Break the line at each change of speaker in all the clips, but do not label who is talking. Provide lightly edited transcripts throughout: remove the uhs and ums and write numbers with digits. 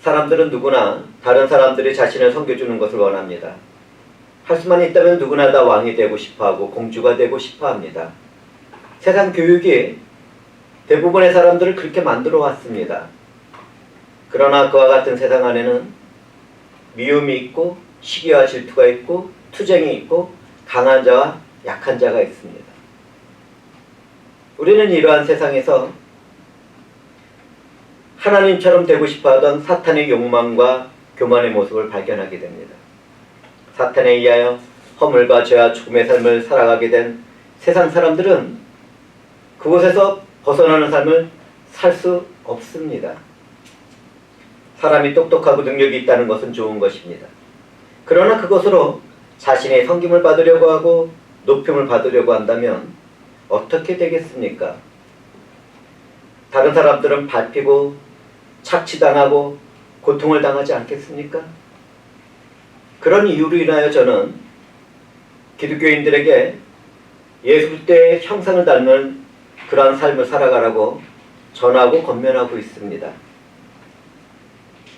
사람들은 누구나 다른 사람들이 자신을 섬겨주는 것을 원합니다. 할 수만 있다면 누구나 다 왕이 되고 싶어하고 공주가 되고 싶어합니다. 세상 교육이 대부분의 사람들을 그렇게 만들어 왔습니다. 그러나 그와 같은 세상 안에는 미움이 있고 시기와 질투가 있고 투쟁이 있고 강한 자와 약한 자가 있습니다. 우리는 이러한 세상에서 하나님처럼 되고 싶어하던 사탄의 욕망과 교만의 모습을 발견하게 됩니다. 사탄에 의하여 허물과 죄와 죽음의 삶을 살아가게 된 세상 사람들은 그곳에서 벗어나는 삶을 살 수 없습니다. 사람이 똑똑하고 능력이 있다는 것은 좋은 것입니다. 그러나 그것으로 자신의 섬김을 받으려고 하고 높임을 받으려고 한다면 어떻게 되겠습니까? 다른 사람들은 밟히고 착취당하고 고통을 당하지 않겠습니까? 그런 이유로 인하여 저는 기독교인들에게 예수 그리스도의 형상을 닮는 그러한 삶을 살아가라고 전하고 권면하고 있습니다.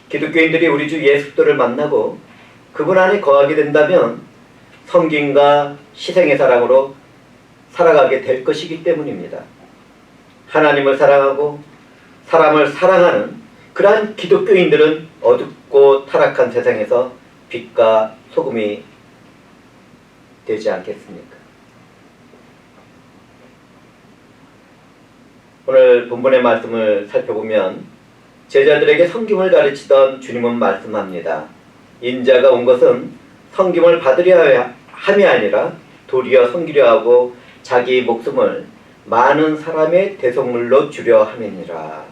기독교인들이 우리 주 예수 그리스도를 만나고 그분 안에 거하게 된다면 섬김과 희생의 사랑으로 살아가게 될 것이기 때문입니다. 하나님을 사랑하고 사람을 사랑하는 그러한 기독교인들은 어둡고 타락한 세상에서 빛과 소금이 되지 않겠습니까? 오늘 본문의 말씀을 살펴보면 제자들에게 섬김을 가르치던 주님은 말씀합니다. 인자가 온 것은 섬김을 받으려 함이 아니라 도리어 섬기려 하고 자기 목숨을 많은 사람의 대속물로 주려 함이니라.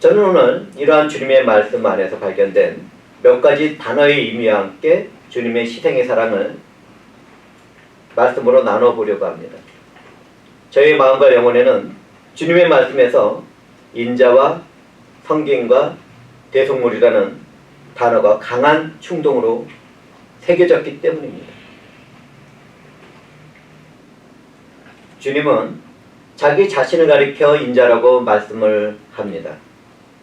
저는 오늘 이러한 주님의 말씀 안에서 발견된 몇 가지 단어의 의미와 함께 주님의 희생의 사랑을 말씀으로 나눠보려고 합니다. 저의 마음과 영혼에는 주님의 말씀에서 인자와 섬김과 대속물이라는 단어가 강한 충동으로 새겨졌기 때문입니다. 주님은 자기 자신을 가리켜 인자라고 말씀을 합니다.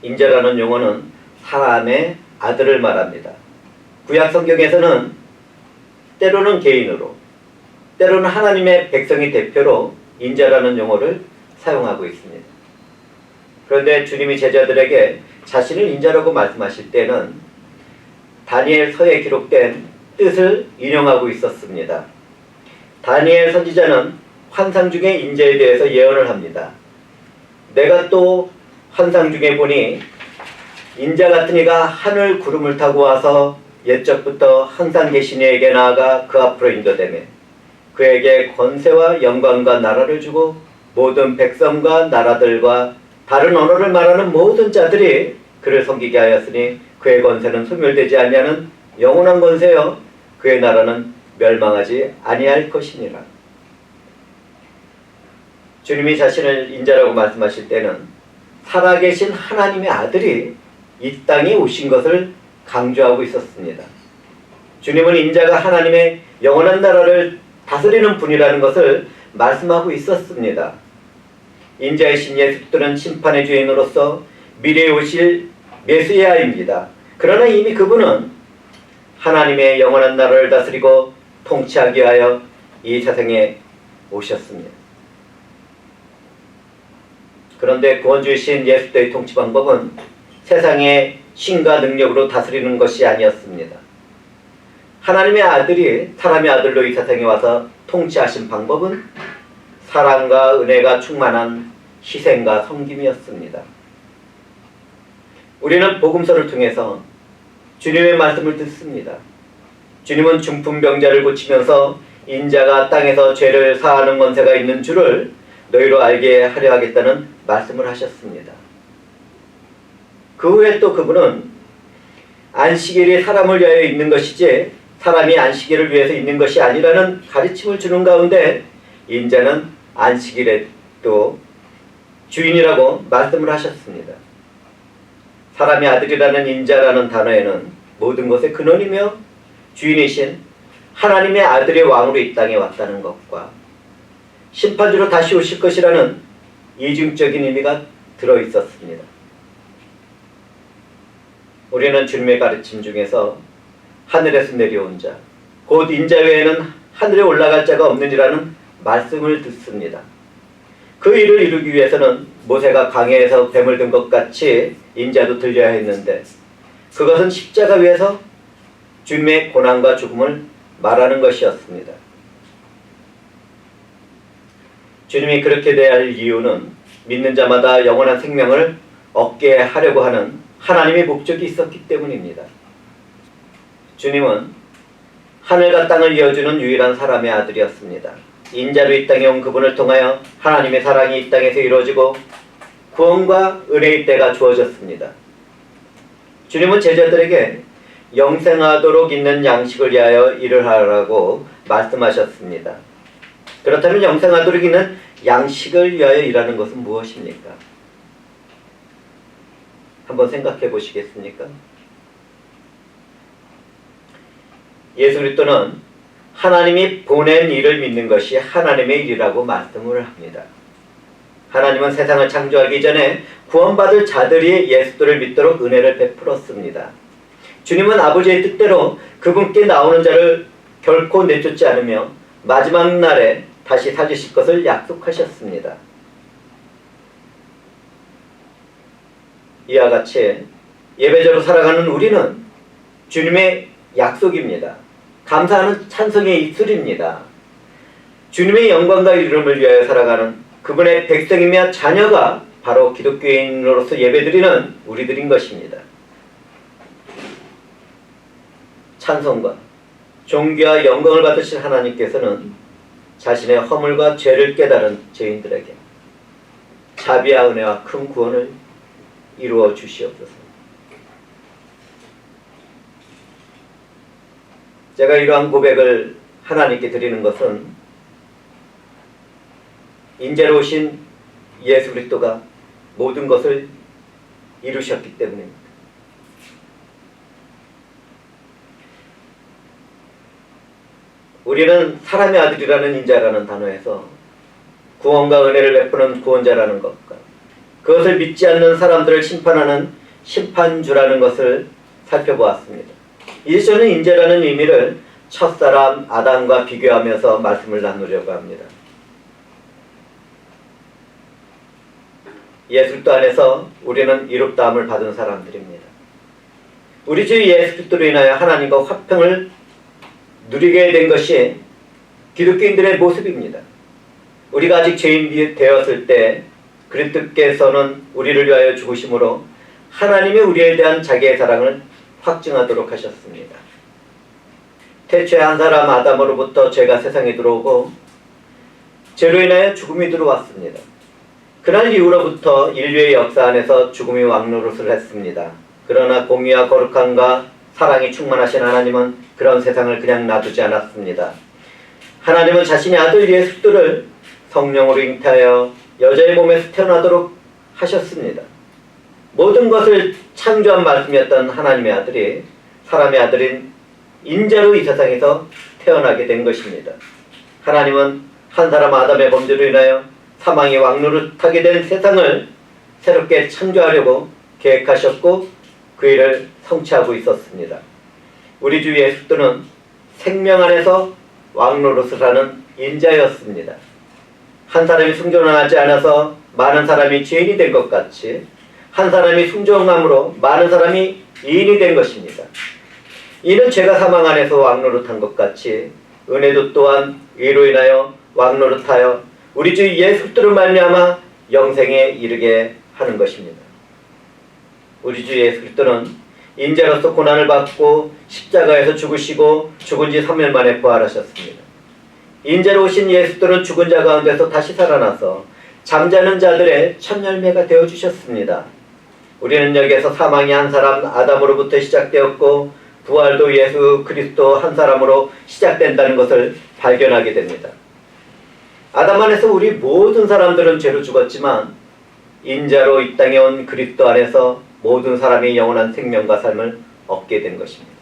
인자라는 용어는 사람의 아들을 말합니다. 구약 성경에서는 때로는 개인으로, 때로는 하나님의 백성의 대표로 인자라는 용어를 사용하고 있습니다. 그런데 주님이 제자들에게 자신을 인자라고 말씀하실 때는 다니엘서에 기록된 뜻을 인용하고 있었습니다. 다니엘 선지자는 환상 중의 인자에 대해서 예언을 합니다. 내가 또 환상 중에 보니 인자 같은 이가 하늘 구름을 타고 와서 옛적부터 항상 계신 이에게 나아가 그 앞으로 인도되며 그에게 권세와 영광과 나라를 주고 모든 백성과 나라들과 다른 언어를 말하는 모든 자들이 그를 섬기게 하였으니 그의 권세는 소멸되지 아니하는 영원한 권세여 그의 나라는 멸망하지 아니할 것이니라. 주님이 자신을 인자라고 말씀하실 때는 살아계신 하나님의 아들이 이 땅에 오신 것을 강조하고 있었습니다. 주님은 인자가 하나님의 영원한 나라를 다스리는 분이라는 것을 말씀하고 있었습니다. 인자이신 예수 그리스도는 심판의 주인으로서 미래에 오실 메시아입니다. 그러나 이미 그분은 하나님의 영원한 나라를 다스리고 통치하기 위하여 이 세상에 오셨습니다. 그런데 구원주이신 예수 그리스도의 통치 방법은 세상의 신과 능력으로 다스리는 것이 아니었습니다. 하나님의 아들이 사람의 아들로 이 세상에 와서 통치하신 방법은 사랑과 은혜가 충만한 희생과 섬김이었습니다. 우리는 복음서를 통해서 주님의 말씀을 듣습니다. 주님은 중풍병자를 고치면서 인자가 땅에서 죄를 사하는 권세가 있는 줄을 너희로 알게 하려 하겠다는 말씀을 하셨습니다. 그 후에 또 그분은 안식일이 사람을 위하여 있는 것이지 사람이 안식일을 위해서 있는 것이 아니라는 가르침을 주는 가운데 인자는 안식일의 또 주인이라고 말씀을 하셨습니다. 사람의 아들이라는 인자라는 단어에는 모든 것의 근원이며 주인이신 하나님의 아들의 왕으로 이 땅에 왔다는 것과 심판주로 다시 오실 것이라는 이중적인 의미가 들어있었습니다. 우리는 주님의 가르침 중에서 하늘에서 내려온 자, 곧 인자 외에는 하늘에 올라갈 자가 없느니라는 말씀을 듣습니다. 그 일을 이루기 위해서는 모세가 광야에서 뱀을 든 것 같이 인자도 들려야 했는데, 그것은 십자가 위에서 주님의 고난과 죽음을 말하는 것이었습니다. 주님이 그렇게 대할 이유는 믿는 자마다 영원한 생명을 얻게 하려고 하는 하나님의 목적이 있었기 때문입니다. 주님은 하늘과 땅을 이어주는 유일한 사람의 아들이었습니다. 인자로 이 땅에 온 그분을 통하여 하나님의 사랑이 이 땅에서 이루어지고 구원과 은혜의 때가 주어졌습니다. 주님은 제자들에게 영생하도록 있는 양식을 위하여 일을 하라고 말씀하셨습니다. 그렇다면 영생하도록 있는 양식을 위하여 일하는 것은 무엇입니까? 한번 생각해 보시겠습니까? 예수 그리스도는 하나님이 보낸 일을 믿는 것이 하나님의 일이라고 말씀을 합니다. 하나님은 세상을 창조하기 전에 구원받을 자들이 예수를 믿도록 은혜를 베풀었습니다. 주님은 아버지의 뜻대로 그분께 나오는 자를 결코 내쫓지 않으며 마지막 날에 다시 살리실 것을 약속하셨습니다. 이와 같이 예배자로 살아가는 우리는 주님의 약속입니다. 감사하는 찬송의 입술입니다. 주님의 영광과 이름을 위하여 살아가는 그분의 백성이며 자녀가 바로 기독교인으로서 예배드리는 우리들인 것입니다. 찬송과 존귀와 영광을 받으실 하나님께서는 자신의 허물과 죄를 깨달은 죄인들에게 자비와 은혜와 큰 구원을 이루어 주시옵소서. 제가 이러한 고백을 하나님께 드리는 것은 인자로 오신 예수 그리스도가 모든 것을 이루셨기 때문입니다. 우리는 사람의 아들이라는 인자라는 단어에서 구원과 은혜를 베푸는 구원자라는 것과 그것을 믿지 않는 사람들을 심판하는 심판주라는 것을 살펴보았습니다. 이제 저는 인자라는 의미를 첫사람 아담과 비교하면서 말씀을 나누려고 합니다. 예수 그리스도 안에서 우리는 이롭다함을 받은 사람들입니다. 우리 주 예수 그리스도로 인하여 하나님과 화평을 누리게 된 것이 기독교인들의 모습입니다. 우리가 아직 죄인이 되었을 때 그리스도께서는 우리를 위하여 죽으심으로 하나님의 우리에 대한 자기의 사랑을 확증하도록 하셨습니다. 태초에 한 사람 아담으로부터 죄가 세상에 들어오고 죄로 인하여 죽음이 들어왔습니다. 그날 이후로부터 인류의 역사 안에서 죽음이 왕노릇을 했습니다. 그러나 공의와 거룩함과 사랑이 충만하신 하나님은 그런 세상을 그냥 놔두지 않았습니다. 하나님은 자신의 아들 예수 그리스도를 성령으로 잉태하여 여자의 몸에서 태어나도록 하셨습니다. 모든 것을 창조한 말씀이었던 하나님의 아들이 사람의 아들인 인자로 이 세상에서 태어나게 된 것입니다. 하나님은 한 사람 아담의 범죄로 인하여 사망이 왕노릇하게 된 세상을 새롭게 창조하려고 계획하셨고 그 일을 성취하고 있었습니다. 우리 주 예수 그리스도는 생명 안에서 왕노릇을 하는 인자였습니다. 한 사람이 순종하지 않아서 많은 사람이 죄인이 된 것 같이 한 사람이 순종함으로 많은 사람이 의인이 된 것입니다. 이는 죄가 사망 안에서 왕노릇한 것 같이 은혜도 또한 의로 인하여 왕노릇하여 우리 주 예수 그리스도를 말미암아 영생에 이르게 하는 것입니다. 우리 주 예수 그리스도는 인자로서 고난을 받고 십자가에서 죽으시고 죽은 지 3일 만에 부활하셨습니다. 인자로 오신 예수 그리스도는 죽은 자 가운데서 다시 살아나서 잠자는 자들의 첫 열매가 되어주셨습니다. 우리는 여기에서 사망이 한 사람 아담으로부터 시작되었고 부활도 예수 그리스도 한 사람으로 시작된다는 것을 발견하게 됩니다. 아담 안에서 우리 모든 사람들은 죄로 죽었지만 인자로 이 땅에 온 그리스도 안에서 모든 사람이 영원한 생명과 삶을 얻게 된 것입니다.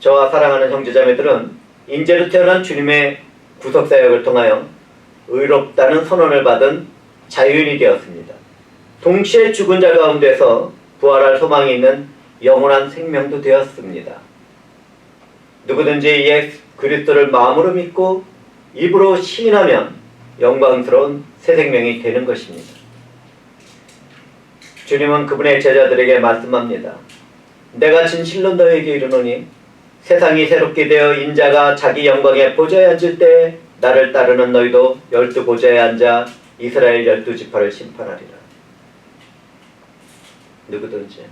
저와 사랑하는 형제자매들은 인재로 태어난 주님의 구속사역을 통하여 의롭다는 선언을 받은 자유인이 되었습니다. 동시에 죽은 자 가운데서 부활할 소망이 있는 영원한 생명도 되었습니다. 누구든지 예수 그리스도를 마음으로 믿고 입으로 시인하면 영광스러운 새 생명이 되는 것입니다. 주님은 그분의 제자들에게 말씀합니다. 내가 진실로 너에게 이르노니 세상이 새롭게 되어 인자가 자기 영광의 보좌에 앉을 때 나를 따르는 너희도 12보좌에 앉아 이스라엘 12지파를 심판하리라. 누구든지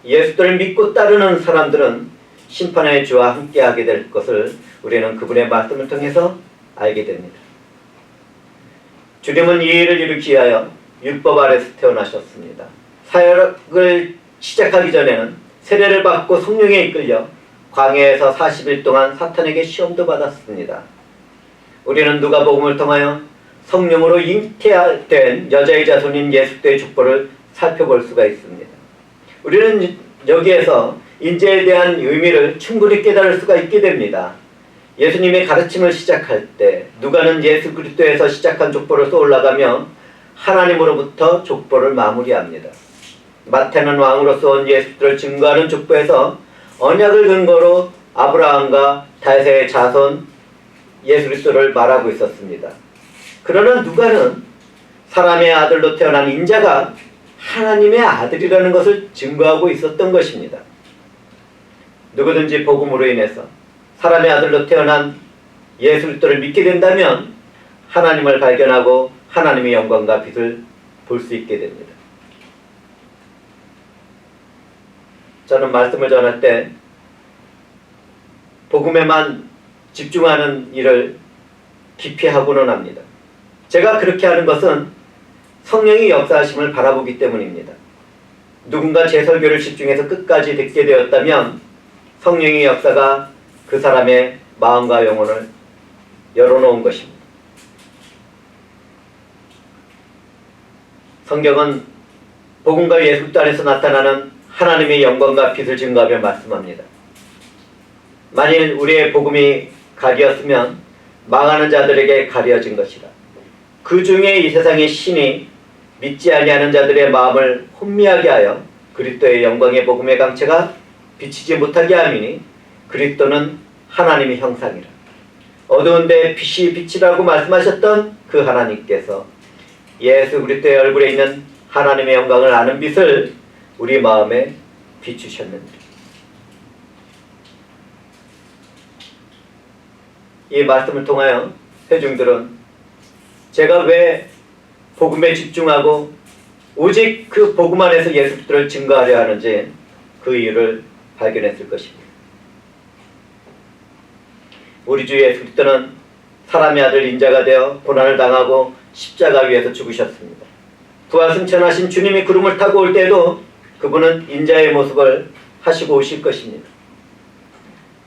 예수를 믿고 따르는 사람들은 심판의 주와 함께하게 될 것을 우리는 그분의 말씀을 통해서 알게 됩니다. 주님은 이 일을 이루기 위하여 율법 아래서 태어나셨습니다. 사역을 시작하기 전에는 세례를 받고 성령에 이끌려 광야에서 40일 동안 사탄에게 시험도 받았습니다. 우리는 누가복음을 통하여 성령으로 잉태된 여자의 자손인 예수의 족보를 살펴볼 수가 있습니다. 우리는 여기에서 인재에 대한 의미를 충분히 깨달을 수가 있게 됩니다. 예수님의 가르침을 시작할 때 누가는 예수 그리스도에서 시작한 족보를 쏘올라가며 하나님으로부터 족보를 마무리합니다. 마태는 왕으로서 온 예수를 증거하는 족보에서 언약을 근거로 아브라함과 다윗의 자손 예수 그리스도를 말하고 있었습니다. 그러나 누가는 사람의 아들로 태어난 인자가 하나님의 아들이라는 것을 증거하고 있었던 것입니다. 누구든지 복음으로 인해서 사람의 아들로 태어난 예수 그리스도를 믿게 된다면 하나님을 발견하고 하나님의 영광과 빛을 볼 수 있게 됩니다. 저는 말씀을 전할 때 복음에만 집중하는 일을 깊이 하고는 합니다. 제가 그렇게 하는 것은 성령의 역사하심을 바라보기 때문입니다. 누군가 제 설교를 집중해서 끝까지 듣게 되었다면 성령의 역사가 그 사람의 마음과 영혼을 열어놓은 것입니다. 성경은 복음과 예수 그리스도 안에서 나타나는 하나님의 영광과 빛을 증거하며 말씀합니다. 만일 우리의 복음이 가리었으면 망하는 자들에게 가려진 것이라. 그 중에 이 세상의 신이 믿지 아니하는 자들의 마음을 혼미하게 하여 그리스도의 영광의 복음의 강체가 비치지 못하게 함이니 그리스도는 하나님의 형상이라. 어두운데 빛이 빛이라고 말씀하셨던 그 하나님께서 예수 그리스도의 얼굴에 있는 하나님의 영광을 아는 빛을 우리 마음에 비추셨는데, 이 말씀을 통하여 회중들은 제가 왜 복음에 집중하고 오직 그 복음 안에서 예수 그리스도를 증거하려 하는지 그 이유를 발견했을 것입니다. 우리 주 예수 그리스도는 사람의 아들 인자가 되어 고난을 당하고 십자가 위에서 죽으셨습니다. 부활 승천하신 주님이 구름을 타고 올 때에도 그분은 인자의 모습을 하시고 오실 것입니다.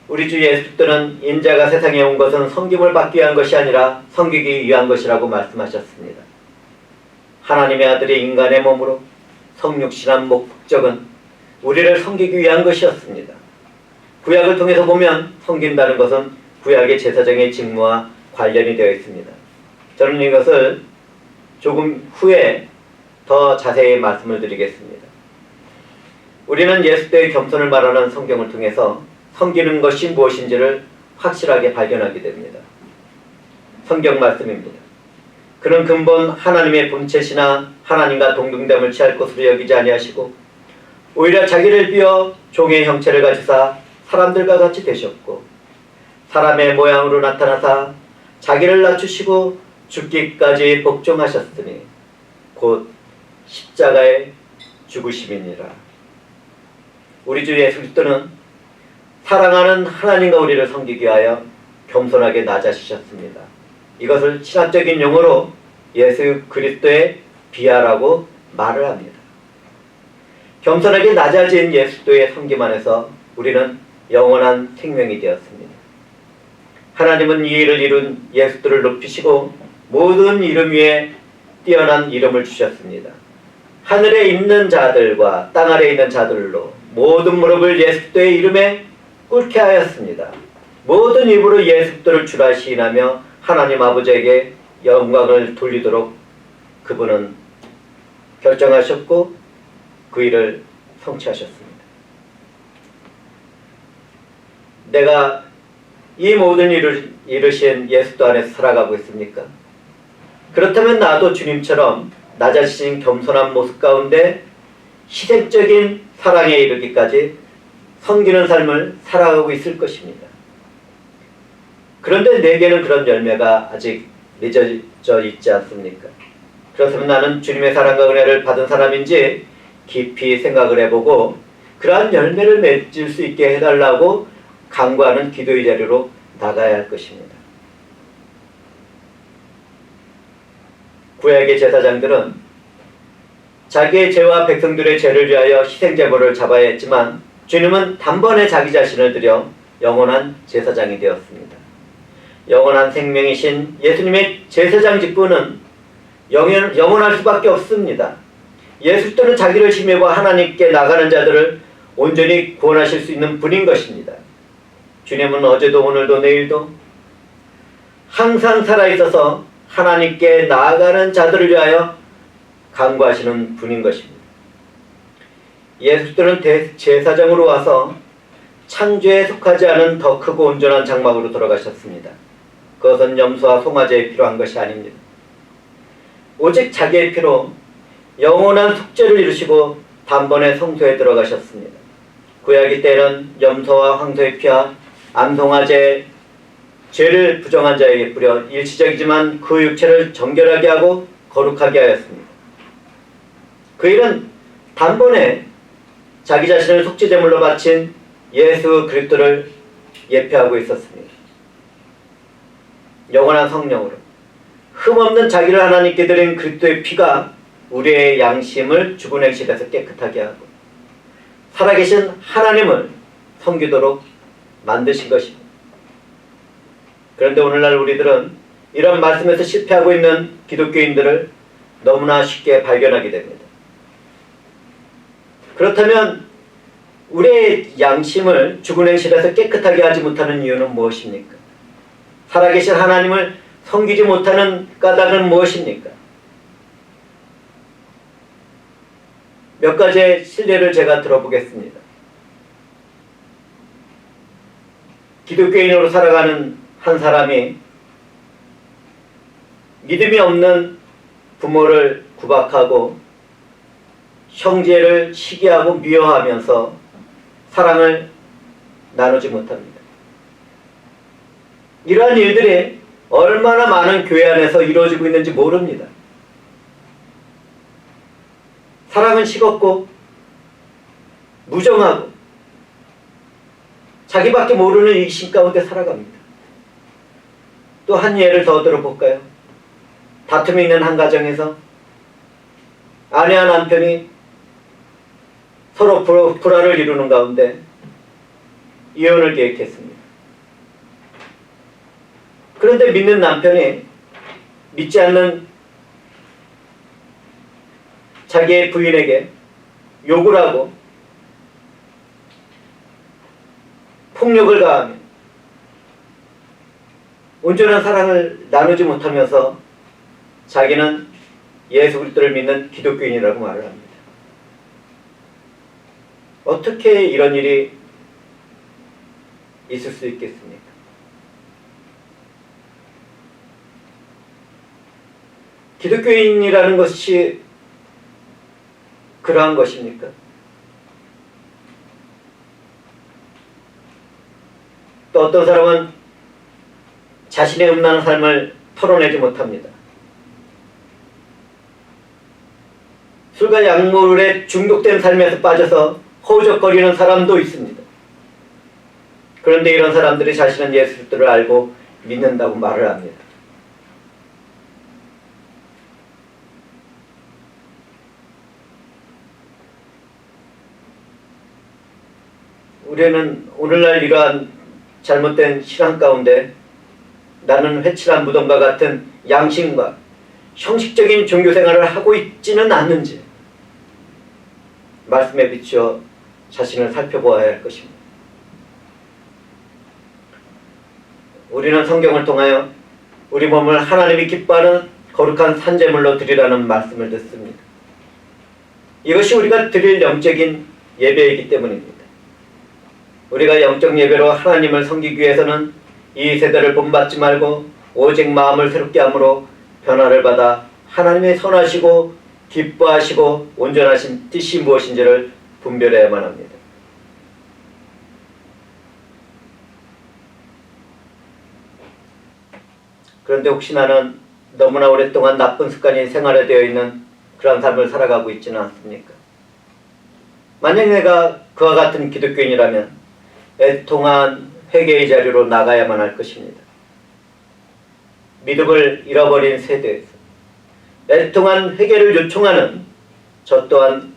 우리 주 예수 그리스도는 인자가 세상에 온 것은 섬김을 받기 위한 것이 아니라 섬기기 위한 것이라고 말씀하셨습니다. 하나님의 아들이 인간의 몸으로 성육신한 목적은 우리를 섬기기 위한 것이었습니다. 구약을 통해서 보면 섬긴다는 것은 구약의 제사장의 직무와 관련이 되어 있습니다. 저는 이것을 조금 후에 더 자세히 말씀을 드리겠습니다. 우리는 예수의 겸손을 말하는 성경을 통해서 섬기는 것이 무엇인지를 확실하게 발견하게 됩니다. 성경 말씀입니다. 그는 근본 하나님의 본체시나 하나님과 동등됨을 취할 것으로 여기지 아니하시고 오히려 자기를 비워 종의 형체를 가지사 사람들과 같이 되셨고 사람의 모양으로 나타나사 자기를 낮추시고 죽기까지 복종하셨으니 곧 십자가의 죽으심이니라. 우리 주 예수 그리스도는 사랑하는 하나님과 우리를 섬기기 위하여 겸손하게 낮아지셨습니다. 이것을 신학적인 용어로 예수 그리스도의 비하라고 말을 합니다. 겸손하게 낮아진 예수도의 섬김 안에서 우리는 영원한 생명이 되었습니다. 하나님은 이 일을 이룬 예수도를 높이시고 모든 이름 위에 뛰어난 이름을 주셨습니다. 하늘에 있는 자들과 땅 아래에 있는 자들로 모든 무릎을 예수도의 이름에 꿇게 하였습니다. 모든 입으로 예수도를 주라 시인하며 하나님 아버지에게 영광을 돌리도록 그분은 결정하셨고 그 일을 성취하셨습니다. 내가 이 모든 일을 이루신 예수도 안에서 살아가고 있습니까? 그렇다면 나도 주님처럼 나 자신 겸손한 모습 가운데 희생적인 사랑에 이르기까지 섬기는 삶을 살아가고 있을 것입니다. 그런데 내게는 그런 열매가 아직 맺어져 있지 않습니까? 그렇다면 나는 주님의 사랑과 은혜를 받은 사람인지 깊이 생각을 해보고 그러한 열매를 맺을 수 있게 해달라고 간구하는 기도의 자리로 나가야 할 것입니다. 구약의 제사장들은 자기의 죄와 백성들의 죄를 위하여 희생제물을 잡아야 했지만 주님은 단번에 자기 자신을 들여 영원한 제사장이 되었습니다. 영원한 생명이신 예수님의 제사장 직분은 영원할 수밖에 없습니다. 예수님은 자기를 힘입어 하나님께 나가는 자들을 온전히 구원하실 수 있는 분인 것입니다. 주님은 어제도 오늘도 내일도 항상 살아있어서 하나님께 나아가는 자들을 위하여 간구하시는 분인 것입니다. 예수님은 제사장으로 와서 창조에 속하지 않은 더 크고 온전한 장막으로 돌아가셨습니다. 그것은 염소와 송아지에 필요한 것이 아닙니다. 오직 자기의 피로 영원한 속죄를 이루시고 단번에 성소에 들어가셨습니다. 구약의 때는 염소와 황소의 피와 암송아지의 죄를 부정한 자에게 뿌려 일시적이지만 그 육체를 정결하게 하고 거룩하게 하였습니다. 그 일은 단번에 자기 자신을 속죄제물로 바친 예수 그리스도를 예표하고 있었습니다. 영원한 성령으로 흠없는 자기를 하나님께 드린 그리스도의 피가 우리의 양심을 죽은 행실에서 깨끗하게 하고 살아계신 하나님을 섬기도록 만드신 것입니다. 그런데 오늘날 우리들은 이런 말씀에서 실패하고 있는 기독교인들을 너무나 쉽게 발견하게 됩니다. 그렇다면 우리의 양심을 죽은 행실에서 깨끗하게 하지 못하는 이유는 무엇입니까? 살아계신 하나님을 섬기지 못하는 까닭은 무엇입니까? 몇 가지의 실례를 제가 들어보겠습니다. 기독교인으로 살아가는 한 사람이 믿음이 없는 부모를 구박하고 형제를 시기하고 미워하면서 사랑을 나누지 못합니다. 이러한 일들이 얼마나 많은 교회 안에서 이루어지고 있는지 모릅니다. 사랑은 식었고 무정하고 자기밖에 모르는 이심 가운데 살아갑니다. 또 한 예를 더 들어볼까요? 다툼이 있는 한 가정에서 아내와 남편이 서로 불화를 이루는 가운데 이혼을 계획했습니다. 그런데 믿는 남편이 믿지 않는 자기의 부인에게 욕을 하고 폭력을 가하며 온전한 사랑을 나누지 못하면서 자기는 예수 그리스도를 믿는 기독교인이라고 말을 합니다. 어떻게 이런 일이 있을 수 있겠습니까? 기독교인이라는 것이 그러한 것입니까? 또 어떤 사람은 자신의 음란한 삶을 털어내지 못합니다. 술과 약물에 중독된 삶에서 빠져서 허우적거리는 사람도 있습니다. 그런데 이런 사람들이 자신은 예수 그리스도를 알고 믿는다고 말을 합니다. 우리는 오늘날 이러한 잘못된 신앙 가운데 나는 회칠한 무덤과 같은 양심과 형식적인 종교생활을 하고 있지는 않는지 말씀에 비추어 자신을 살펴보아야 할 것입니다. 우리는 성경을 통하여 우리 몸을 하나님이 기뻐하는 거룩한 산제물로 드리라는 말씀을 듣습니다. 이것이 우리가 드릴 영적인 예배이기 때문입니다. 우리가 영적 예배로 하나님을 섬기기 위해서는 이 세대를 본받지 말고 오직 마음을 새롭게 함으로 변화를 받아 하나님의 선하시고 기뻐하시고 온전하신 뜻이 무엇인지를 분별해야만 합니다. 그런데 혹시 나는 너무나 오랫동안 나쁜 습관이 생활화되어 있는 그런 삶을 살아가고 있지는 않습니까? 만약 내가 그와 같은 기독교인이라면 애통한 회개의 자리로 나가야만 할 것입니다. 믿음을 잃어버린 세대에서 애통한 회개를 요청하는 저 또한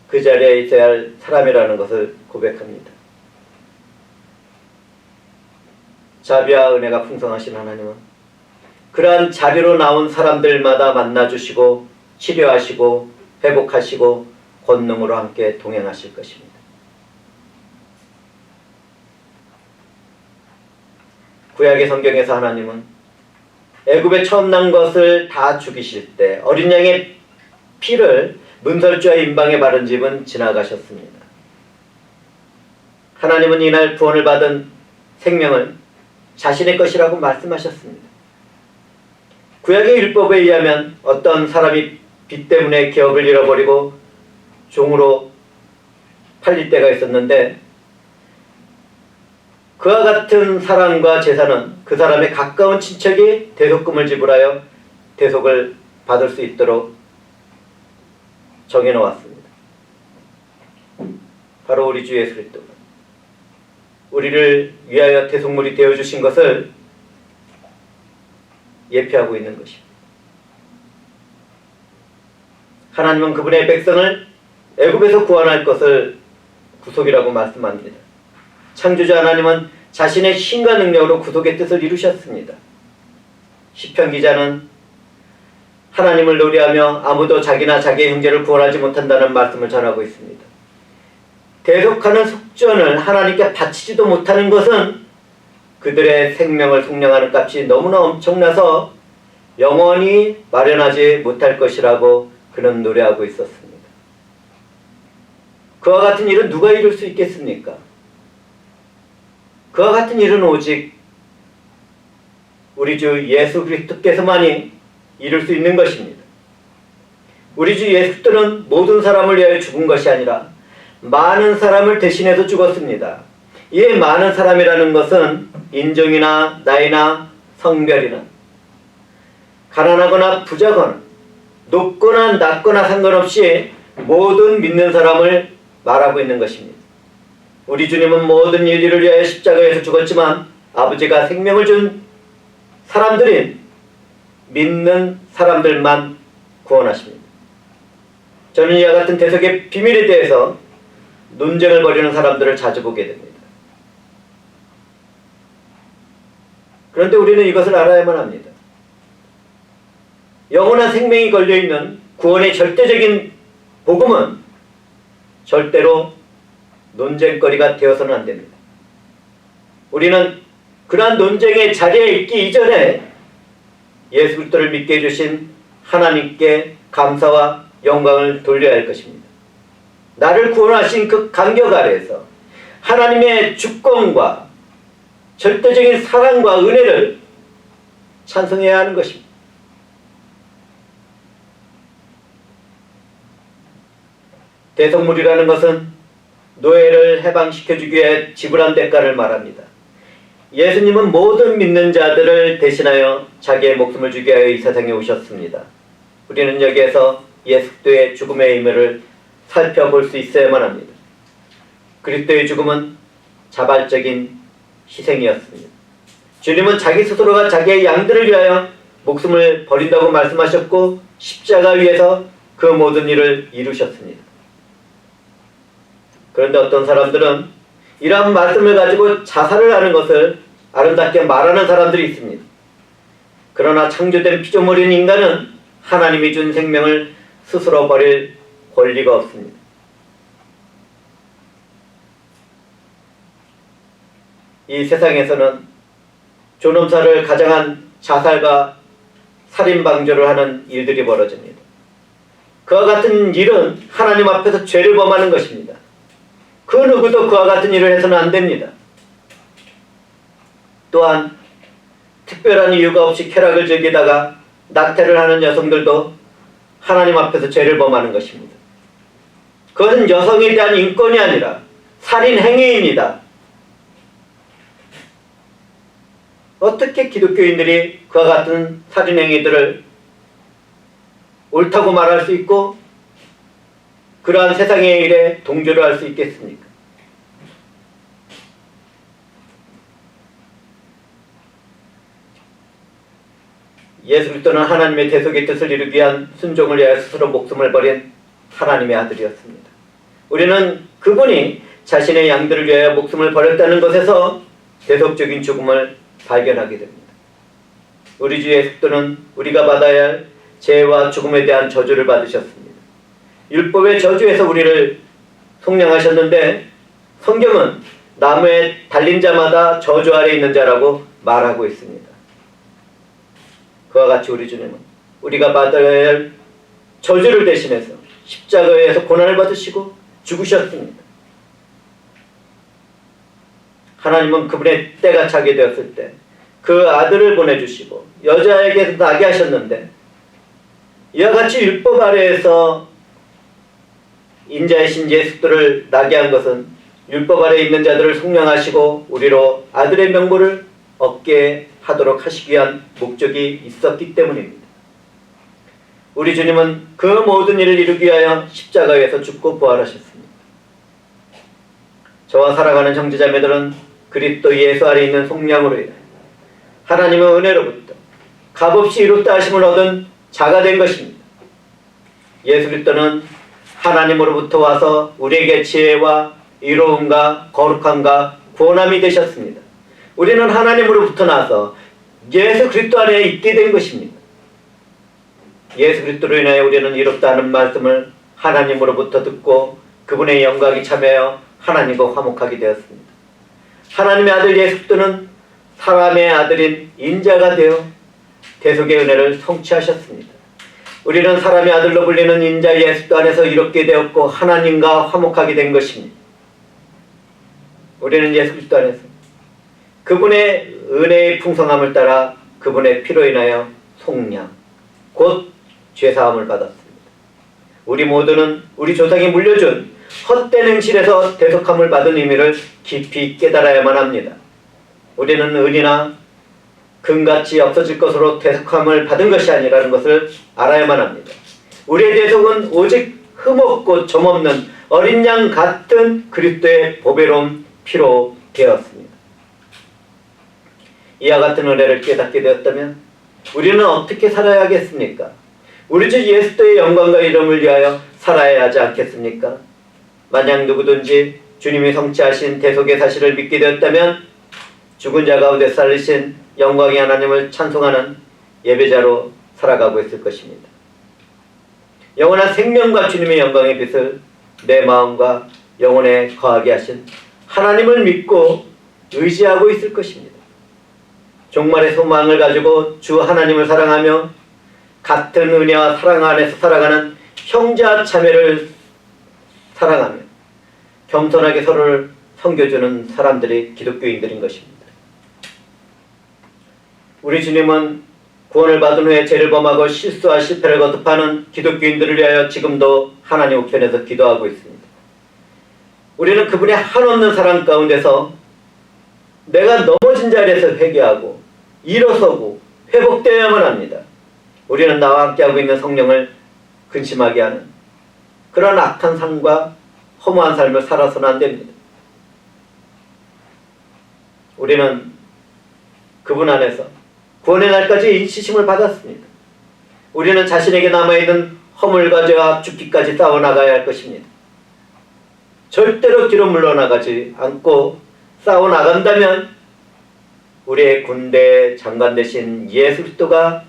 그 자리에 있어야 할 사람이라는 것을 고백합니다. 자비와 은혜가 풍성하신 하나님은 그러한 자리로 나온 사람들마다 만나주시고 치료하시고 회복하시고 권능으로 함께 동행하실 것입니다. 구약의 성경에서 하나님은 애굽에 처음 난 것을 다 죽이실 때 어린 양의 피를 문설주와 임방에 바른 집은 지나가셨습니다. 하나님은 이날 구원을 받은 생명을 자신의 것이라고 말씀하셨습니다. 구약의 율법에 의하면 어떤 사람이 빚 때문에 기업을 잃어버리고 종으로 팔릴 때가 있었는데 그와 같은 사람과 재산은 그 사람의 가까운 친척이 대속금을 지불하여 대속을 받을 수 있도록 정해놓았습니다. 바로 우리 주 예수 그리스도가 우리를 위하여 대속물이 되어주신 것을 예표하고 있는 것입니다. 하나님은 그분의 백성을 애굽에서 구원할 것을 구속이라고 말씀합니다. 창조자 하나님은 자신의 신과 능력으로 구속의 뜻을 이루셨습니다. 시편 기자는 하나님을 노래하며 아무도 자기나 자기의 형제를 구원하지 못한다는 말씀을 전하고 있습니다. 대속하는 속전을 하나님께 바치지도 못하는 것은 그들의 생명을 속량하는 값이 너무나 엄청나서 영원히 마련하지 못할 것이라고 그는 노래하고 있었습니다. 그와 같은 일은 누가 이룰 수 있겠습니까? 그와 같은 일은 오직 우리 주 예수 그리스도께서만이 이룰 수 있는 것입니다. 우리 주 예수 그리스도는 모든 사람을 위하여 죽은 것이 아니라 많은 사람을 대신해서 죽었습니다. 이 많은 사람이라는 것은 인종이나 나이나 성별이나 가난하거나 부자거나 높거나 낮거나 상관없이 모든 믿는 사람을 말하고 있는 것입니다. 우리 주님은 모든 인류를 위하여 십자가에서 죽었지만 아버지가 생명을 준 사람들인 믿는 사람들만 구원하십니다. 저는 이와 같은 대속의 비밀에 대해서 논쟁을 벌이는 사람들을 자주 보게 됩니다. 그런데 우리는 이것을 알아야만 합니다. 영원한 생명이 걸려있는 구원의 절대적인 복음은 절대로 논쟁거리가 되어서는 안 됩니다. 우리는 그러한 논쟁의 자리에 있기 이전에 예수 그리스도를 믿게 해주신 하나님께 감사와 영광을 돌려야 할 것입니다. 나를 구원하신 그 간격 아래에서 하나님의 주권과 절대적인 사랑과 은혜를 찬송해야 하는 것입니다. 대속물이라는 것은 노예를 해방시켜주기 위해 지불한 대가를 말합니다. 예수님은 모든 믿는 자들을 대신하여 자기의 목숨을 주기 위하여 이 세상에 오셨습니다. 우리는 여기에서 예수 그리스도의 죽음의 의미를 살펴볼 수 있어야만 합니다. 그리스도의 죽음은 자발적인 희생이었습니다. 주님은 자기 스스로가 자기의 양들을 위하여 목숨을 버린다고 말씀하셨고 십자가 위에서 그 모든 일을 이루셨습니다. 그런데 어떤 사람들은 이러한 말씀을 가지고 자살을 하는 것을 아름답게 말하는 사람들이 있습니다. 그러나 창조된 피조물인 인간은 하나님이 준 생명을 스스로 버릴 권리가 없습니다. 이 세상에서는 존엄사를 가장한 자살과 살인 방조를 하는 일들이 벌어집니다. 그와 같은 일은 하나님 앞에서 죄를 범하는 것입니다. 그 누구도 그와 같은 일을 해서는 안 됩니다. 또한 특별한 이유가 없이 쾌락을 즐기다가 낙태를 하는 여성들도 하나님 앞에서 죄를 범하는 것입니다. 그것은 여성에 대한 인권이 아니라 살인 행위입니다. 어떻게 기독교인들이 그와 같은 살인 행위들을 옳다고 말할 수 있고 그러한 세상의 일에 동조를 할 수 있겠습니까? 예수 그리스도는 하나님의 대속의 뜻을 이루기 위한 순종을 위하여 스스로 목숨을 버린 하나님의 아들이었습니다. 우리는 그분이 자신의 양들을 위하여 목숨을 버렸다는 것에서 대속적인 죽음을 발견하게 됩니다. 우리 주 예수 그리스도는 우리가 받아야 할 죄와 죽음에 대한 저주를 받으셨습니다. 율법의 저주에서 우리를 속량하셨는데 성경은 나무에 달린 자마다 저주 아래 있는 자라고 말하고 있습니다. 그와 같이 우리 주님은 우리가 받아야 할 저주를 대신해서 십자가에서 고난을 받으시고 죽으셨습니다. 하나님은 그분의 때가 차게 되었을 때 그 아들을 보내주시고 여자에게서 나게 하셨는데 이와 같이 율법 아래에서 인자이신 예수를 나게 한 것은 율법 아래에 있는 자들을 속량하시고 우리로 아들의 명분을 얻게 하도록 하시기 위한 목적이 있었기 때문입니다. 우리 주님은 그 모든 일을 이루기 위하여 십자가에서 죽고 부활하셨습니다. 저와 살아가는 형제자매들은 그리스도 예수 아래 있는 속량으로 인해 하나님의 은혜로부터 값없이 이롭다 하심을 얻은 자가 된 것입니다. 예수 그리스도는 하나님으로부터 와서 우리에게 지혜와 이로움과 거룩함과 구원함이 되셨습니다. 우리는 하나님으로부터 나서 예수 그리스도 안에 있게 된 것입니다. 예수 그리스도로 인하여 우리는 이롭다 하는 말씀을 하나님으로부터 듣고 그분의 영광이 참여하여 하나님과 화목하게 되었습니다. 하나님의 아들 예수 그리스도는 사람의 아들인 인자가 되어 대속의 은혜를 성취하셨습니다. 우리는 사람의 아들로 불리는 인자 예수 안에서 이롭게 되었고 하나님과 화목하게 된 것입니다. 우리는 예수 그리스도 안에서 그분의 은혜의 풍성함을 따라 그분의 피로 인하여 속량, 곧 죄사함을 받았습니다. 우리 모두는 우리 조상이 물려준 헛된 행실에서 대속함을 받은 의미를 깊이 깨달아야만 합니다. 우리는 은이나 금같이 없어질 것으로 대속함을 받은 것이 아니라는 것을 알아야만 합니다. 우리의 대속은 오직 흠없고 점없는 어린 양 같은 그리스도의 보배로운 피로 되었습니다. 이와 같은 은혜를 깨닫게 되었다면 우리는 어떻게 살아야 하겠습니까? 우리 주 예수의 영광과 이름을 위하여 살아야 하지 않겠습니까? 만약 누구든지 주님이 성취하신 대속의 사실을 믿게 되었다면 죽은 자 가운데 살리신 영광의 하나님을 찬송하는 예배자로 살아가고 있을 것입니다. 영원한 생명과 주님의 영광의 빛을 내 마음과 영혼에 거하게 하신 하나님을 믿고 의지하고 있을 것입니다. 종말의 소망을 가지고 주 하나님을 사랑하며 같은 은혜와 사랑 안에서 살아가는 형제와 자매를 사랑하며 겸손하게 서로를 섬겨주는 사람들이 기독교인들인 것입니다. 우리 주님은 구원을 받은 후에 죄를 범하고 실수와 실패를 거듭하는 기독교인들을 위하여 지금도 하나님 우편에서 기도하고 있습니다. 우리는 그분의 한없는 사랑 가운데서 내가 넘어진 자리에서 회개하고 일어서고 회복되어야만 합니다. 우리는 나와 함께하고 있는 성령을 근심하게 하는 그런 악한 삶과 허무한 삶을 살아서는 안 됩니다. 우리는 그분 안에서 구원의 날까지 인치심을 받았습니다. 우리는 자신에게 남아있는 허물과 죄와 죽기까지 싸워나가야 할 것입니다. 절대로 뒤로 물러나가지 않고 싸워나간다면 우리의 군대 장관 되신 예수 그리스도가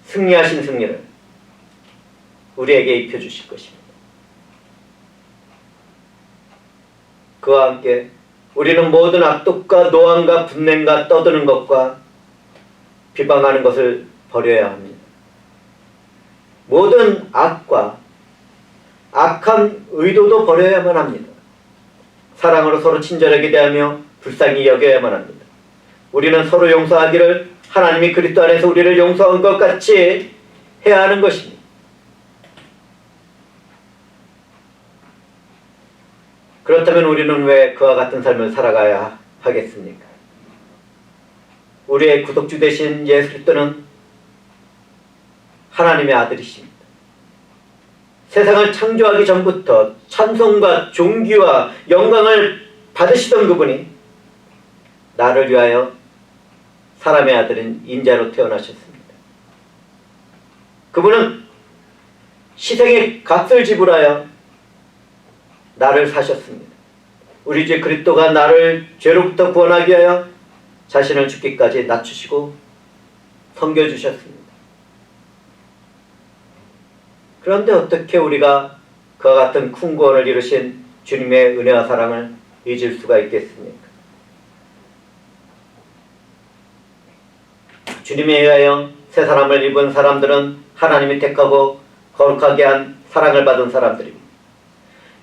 승리하신 승리를 우리에게 입혀주실 것입니다. 그와 함께 우리는 모든 악독과 노함과 분냄과 떠드는 것과 비방하는 것을 버려야 합니다. 모든 악과 악한 의도도 버려야만 합니다. 사랑으로 서로 친절하게 대하며 불쌍히 여겨야만 합니다. 우리는 서로 용서하기를 하나님이 그리스도 안에서 우리를 용서한 것 같이 해야 하는 것입니다. 그렇다면 우리는 왜 그와 같은 삶을 살아가야 하겠습니까? 우리의 구속주 되신 예수 그리스도는 하나님의 아들이십니다. 세상을 창조하기 전부터 찬송과 존귀와 영광을 받으시던 그분이 나를 위하여 사람의 아들인 인자로 태어나셨습니다. 그분은 희생의 값을 지불하여 나를 사셨습니다. 우리 주 그리스도가 나를 죄로부터 구원하기 위하여 자신을 죽기까지 낮추시고 섬겨주셨습니다. 그런데 어떻게 우리가 그와 같은 큰 구원을 이루신 주님의 은혜와 사랑을 잊을 수가 있겠습니까? 주님에 의하여 새 사람을 입은 사람들은 하나님이 택하고 거룩하게 한 사랑을 받은 사람들입니다.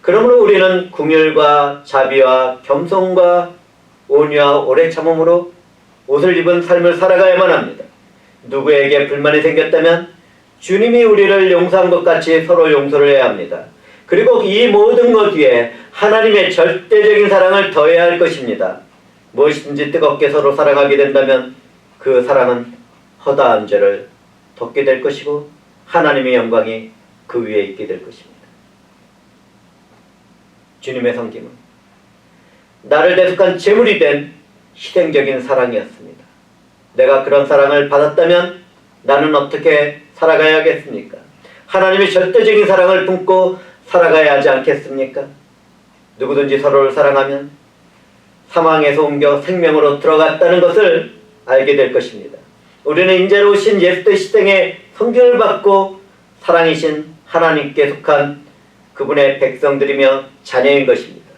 그러므로 우리는 긍휼과 자비와 겸손과 온유와 오래 참음으로 옷을 입은 삶을 살아가야만 합니다. 누구에게 불만이 생겼다면 주님이 우리를 용서한 것 같이 서로 용서를 해야 합니다. 그리고 이 모든 것 위에 하나님의 절대적인 사랑을 더해야 할 것입니다. 무엇이든지 뜨겁게 서로 사랑하게 된다면 그 사랑은 허다한 죄를 덮게 될 것이고 하나님의 영광이 그 위에 있게 될 것입니다. 주님의 섬김은 나를 대속한 제물이 된 희생적인 사랑이었습니다. 내가 그런 사랑을 받았다면 나는 어떻게 살아가야겠습니까? 하나님의 절대적인 사랑을 품고 살아가야 하지 않겠습니까? 누구든지 서로를 사랑하면 사망에서 옮겨 생명으로 들어갔다는 것을 알게 될 것입니다. 우리는 인자로 오신 예수의 희생의 성경을 받고 사랑이신 하나님께 속한 그분의 백성들이며 자녀인 것입니다.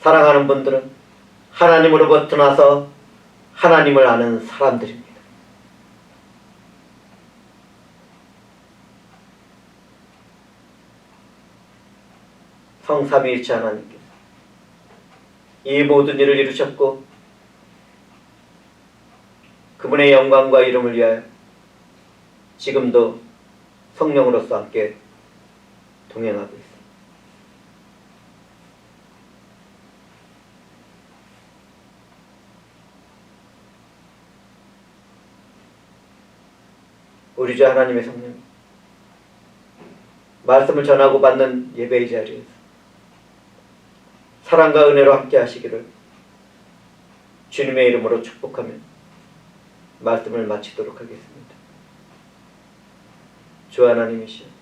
사랑하는 분들은 하나님으로부터 나서 하나님을 아는 사람들입니다. 성삼위일체 하나님께서 이 모든 일을 이루셨고 그분의 영광과 이름을 위하여 지금도 성령으로서 함께 동행하고 있습니다. 우리 주 하나님의 성령 말씀을 전하고 받는 예배의 자리에서 사랑과 은혜로 함께 하시기를 주님의 이름으로 축복하며 말씀을 마치도록 하겠습니다. 주 하나님이시여